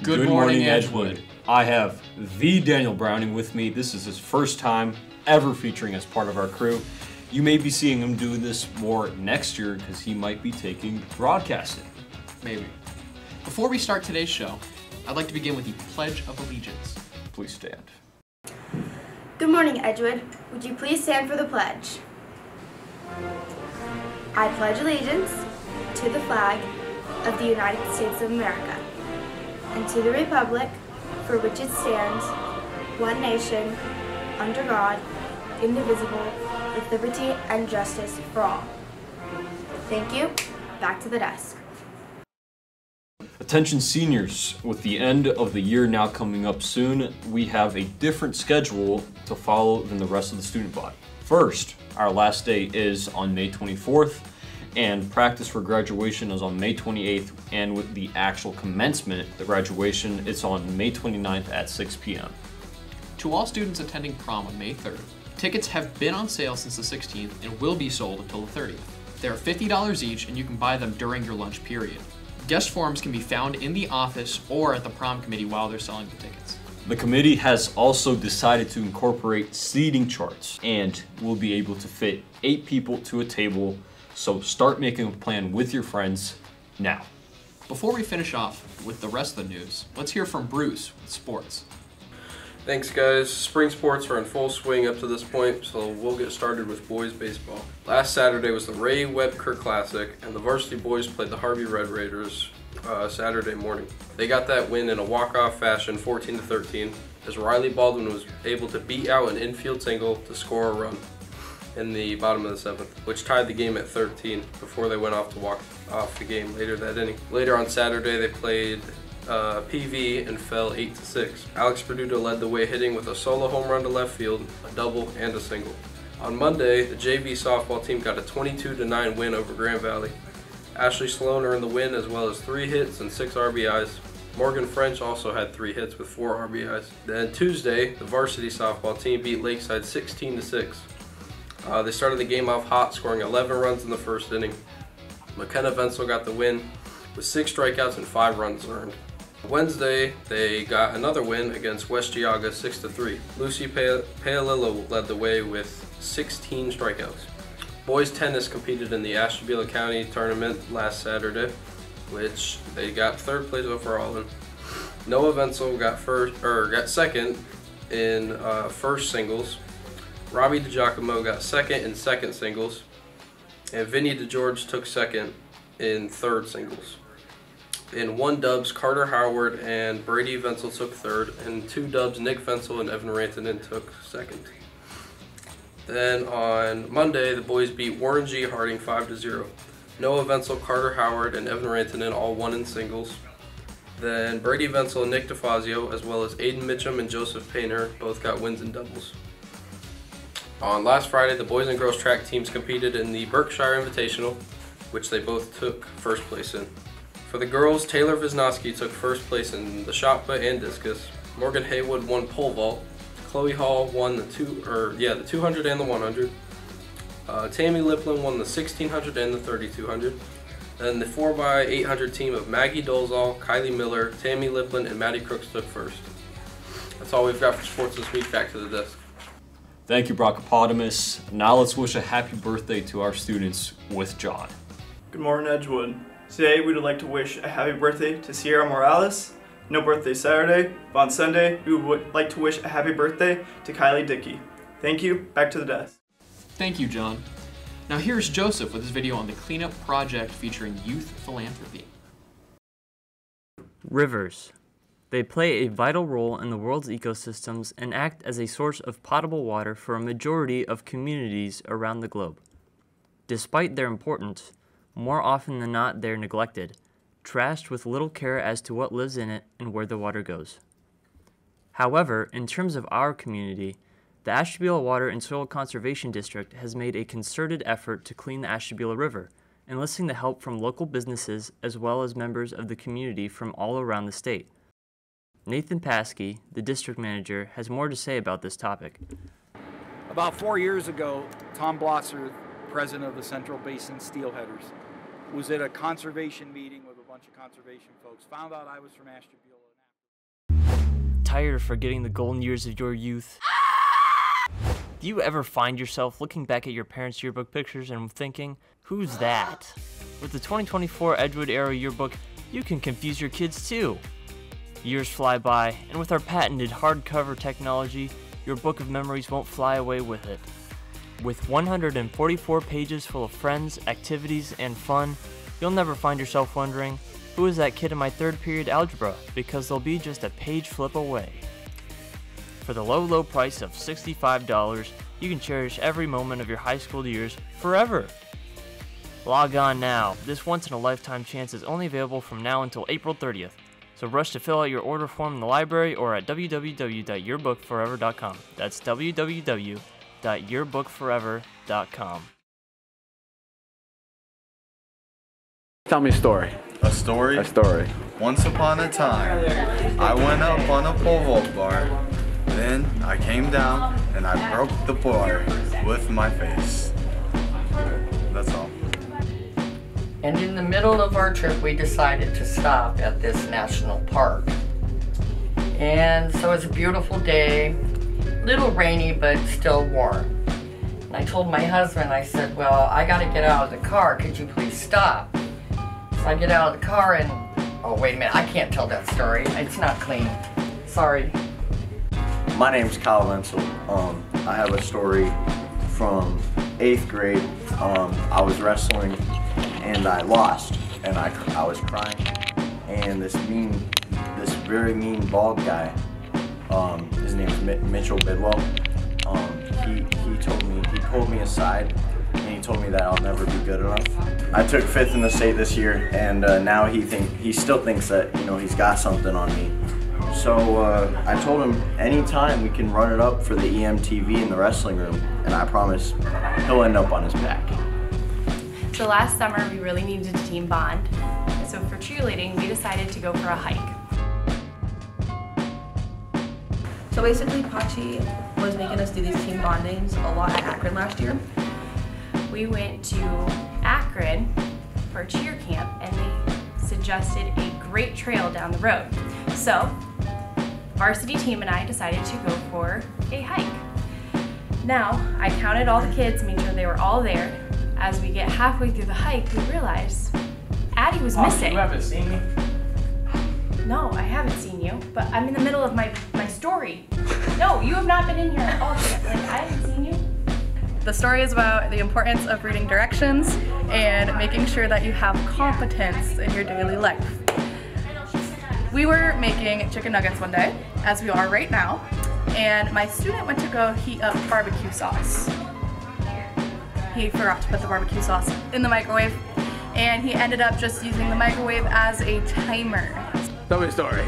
Good morning, Edgewood. I have the Daniel Browning with me. This is his first time ever featuring as part of our crew. You may be seeing him do this more next year because he might be taking broadcasting. Maybe. Before we start today's show, I'd like to begin with the Pledge of Allegiance. Please stand. Good morning, Edgewood. Would you please stand for the pledge? I pledge allegiance to the flag of the United States of America and to the republic for which it stands, one nation, under God, indivisible, with liberty and justice for all. Thank you. Back to the desk. Attention seniors, with the end of the year now coming up soon, we have a different schedule to follow than the rest of the student body. First, our last day is on May 24th, and practice for graduation is on May 28th, and with the actual commencement, the graduation, it's on May 29th at 6 p.m. To all students attending prom on May 3rd, tickets have been on sale since the 16th and will be sold until the 30th. They're $50 each, and you can buy them during your lunch period. Guest forms can be found in the office or at the prom committee while they're selling the tickets. The committee has also decided to incorporate seating charts, and will be able to fit 8 people to a table, so start making a plan with your friends now. Before we finish off with the rest of the news, let's hear from Bruce with sports. Thanks guys. Spring sports are in full swing up to this point, so we'll get started with boys baseball. Last Saturday was the Ray Webker Classic, and the varsity boys played the Harvey Red Raiders Saturday morning. They got that win in a walk-off fashion, 14-13, as Riley Baldwin was able to beat out an infield single to score a run in the bottom of the 7th, which tied the game at 13 before they went off to walk off the game later that inning. Later on Saturday, they played PV and fell 8-6. Alex Perduto led the way, hitting with a solo home run to left field, a double, and a single. On Monday, the JV softball team got a 22-9 win over Grand Valley. Ashley Sloan earned the win, as well as 3 hits and 6 RBIs. Morgan French also had 3 hits with 4 RBIs. Then Tuesday, the varsity softball team beat Lakeside 16-6. They started the game off hot, scoring 11 runs in the first inning. McKenna Venzel got the win with 6 strikeouts and 5 runs earned. Wednesday, they got another win against West Geauga 6-3. Lucy Paolillo led the way with 16 strikeouts. Boys tennis competed in the Ashtabula County tournament last Saturday, which they got 3rd place overall in. Noah Venzel got second in first singles. Robbie DiGiacomo got second in second singles, and Vinny DeGeorge took second in third singles. In 1 dubs, Carter Howard and Brady Venzel took third, and 2 dubs, Nick Venzel and Evan Rantanen took second. Then on Monday, the boys beat Warren G. Harding 5-0. Noah Venzel, Carter Howard, and Evan Rantanen all won in singles. Then Brady Venzel and Nick DeFazio, as well as Aiden Mitchum and Joseph Painter, both got wins in doubles. On last Friday, the boys and girls track teams competed in the Berkshire Invitational, which they both took first place in. For the girls, Taylor Wisnowski took first place in the shot put and discus. Morgan Haywood won pole vault. Chloe Hall won the 200 and the 100. Tammy Liplin won the 1600 and the 3200. Then the 4x800 team of Maggie Dolzall, Kylie Miller, Tammy Liplin, and Maddie Crooks took first. That's all we've got for sports this week. Back to the desk. Thank you, Brockopotamus. Now let's wish a happy birthday to our students with John. Good morning, Edgewood. Today we would like to wish a happy birthday to Sierra Morales. No birthday Saturday, but on Sunday we would like to wish a happy birthday to Kylie Dickey. Thank you. Back to the desk. Thank you, John. Now here's Joseph with his video on the cleanup project featuring youth philanthropy. Rivers. They play a vital role in the world's ecosystems and act as a source of potable water for a majority of communities around the globe. Despite their importance, more often than not they're neglected, trashed with little care as to what lives in it and where the water goes. However, in terms of our community, the Ashtabula Water and Soil Conservation District has made a concerted effort to clean the Ashtabula River, enlisting the help from local businesses as well as members of the community from all around the state. Nathan Paskey, the district manager, has more to say about this topic. About 4 years ago, Tom Blosser, president of the Central Basin Steelheaders, was at a conservation meeting with a bunch of conservation folks, found out I was from Ashtabula. tired of forgetting the golden years of your youth? Do you ever find yourself looking back at your parents' yearbook pictures and thinking, who's that? With the 2024 Edgewood Era Yearbook, you can confuse your kids too. Years fly by, and with our patented hardcover technology, your book of memories won't fly away with it. With 144 pages full of friends, activities, and fun, you'll never find yourself wondering, who is that kid in my third period algebra? Because they'll be just a page flip away. For the low, low price of $65, you can cherish every moment of your high school years forever. Log on now. This once-in-a-lifetime chance is only available from now until April 30th. So rush to fill out your order form in the library or at www.yearbookforever.com. That's www.yearbookforever.com. Tell me a story. A story? A story. Once upon a time, I went up on a pole vault bar. Then I came down and I broke the bar with my face. That's all. And in the middle of our trip, we decided to stop at this national park. And so it was a beautiful day, a little rainy, but still warm. And I told my husband, I said, well, I gotta get out of the car, could you please stop? So I get out of the car and, oh wait a minute, I can't tell that story. It's not clean. Sorry. My name's Kyle Wenzel. I have a story from 8th grade. I was wrestling and I lost, and I was crying, and this very mean bald guy, his name's Mitchell Bidwell, he pulled me aside and he told me that I'll never be good enough. I took 5th in the state this year, and now he still thinks that, you know, he's got something on me. So I told him anytime we can run it up for the EMTV in the wrestling room, and I promise he'll end up on his back. So last summer we really needed a team bond. So for cheerleading we decided to go for a hike. So basically Pachi was making us do these team bondings a lot at Akron last year. We went to Akron for a cheer camp and they suggested a great trail down the road. So varsity team and I decided to go for a hike. Now I counted all the kids, made sure they were all there. As we get halfway through the hike, we realized Addie was missing. You haven't seen me? No, I haven't seen you, but I'm in the middle of my story. No, you have not been in here at all yet. Like, I haven't seen you. The story is about the importance of reading directions and making sure that you have competence in your daily life. We were making chicken nuggets one day, as we are right now, and my student went to go heat up barbecue sauce. He forgot to put the barbecue sauce in the microwave, and he ended up just using the microwave as a timer. Tell me a story.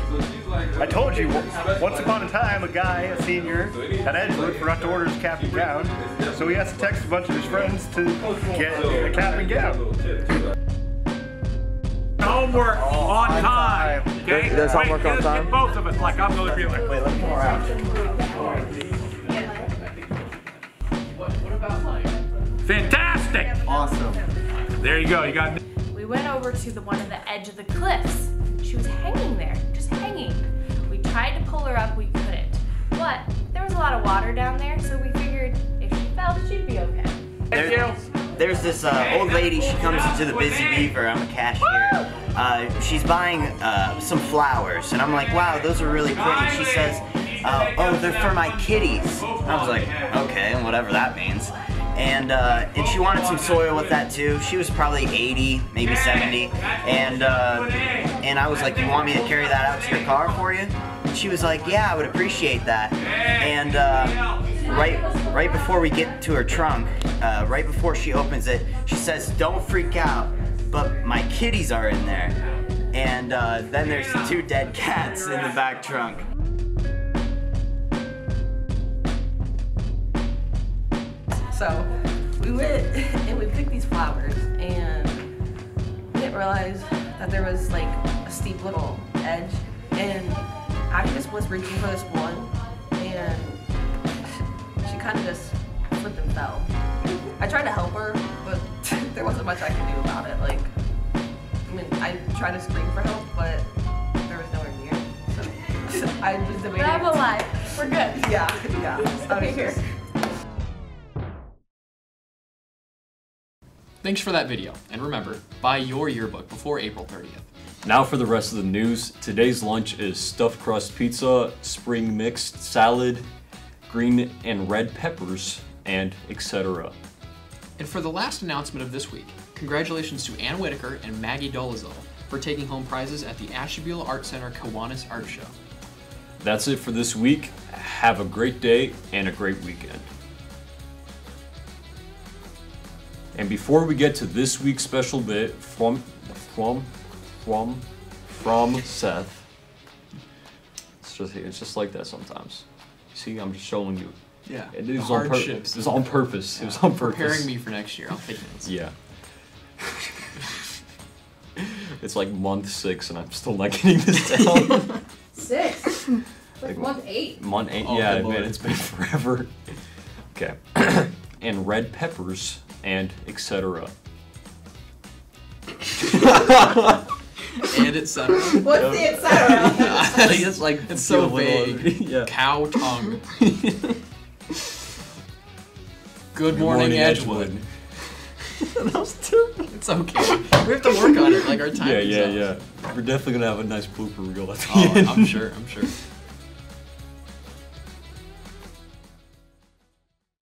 I told you, once upon a time, a guy, a senior at Edgewood, forgot to order his cap and gown, so he has to text a bunch of his friends to get a cap and gown. Homework on time. Okay? There's homework on time? Get both of us, like I'm going to be like. Wait, let me come around. Fantastic! Awesome. There you go, you got it. We went over to one of the edge of the cliffs. She was hanging there, just hanging. We tried to pull her up, we couldn't. But there was a lot of water down there, so we figured if she fell, she'd be okay. There's this old lady, she comes into the Busy Beaver, I'm a cashier. She's buying some flowers, and I'm like, wow, those are really pretty. She says, oh, they're for my kitties. I was like, okay, and whatever that means. And she wanted some soil with that too. She was probably 80, maybe 70. And I was like, you want me to carry that out to your car for you? And she was like, yeah, I would appreciate that. And right before we get to her trunk, right before she opens it, she says, don't freak out, but my kitties are in there. And then there's 2 dead cats in the back trunk. So we went and we picked these flowers, and we didn't realize that there was like a steep little edge, and Abby just was reaching for this one, and she kind of just slipped and fell. I tried to help her, but there wasn't much I could do about it. Like, I mean, I tried to scream for help, but there was nowhere near. So I I just debated. Bravo Live. We're good. Yeah. Okay, here. Thanks for that video, and remember, buy your yearbook before April 30th. Now for the rest of the news. Today's lunch is stuffed crust pizza, spring mixed salad, green and red peppers, and etc. And for the last announcement of this week, congratulations to Ann Whitaker and Maggie Dolezal for taking home prizes at the Ashtabula Art Center Kiwanis Art Show. That's it for this week. Have a great day and a great weekend. And before we get to this week's special bit from Seth, it's just like that sometimes. See, I'm just showing you. Yeah. It was on purpose. It was on purpose. It was on purpose. Preparing me for next year. I'll take notes. Yeah. It's like month 6 and I'm still not getting this down. 6. Like month 8. Month 8. Oh, yeah, good man, Lord. it's been forever. Okay. And red peppers and etc. And etc. What's the etc.? I think it's like It's so vague. Yeah. Cow tongue. Good morning, Edgewood. That was terrible. It's okay. We have to work on it. Like our time. Yeah, is yeah, up. yeah. We're definitely gonna have a nice blooper reel at the Oh, end. I'm sure.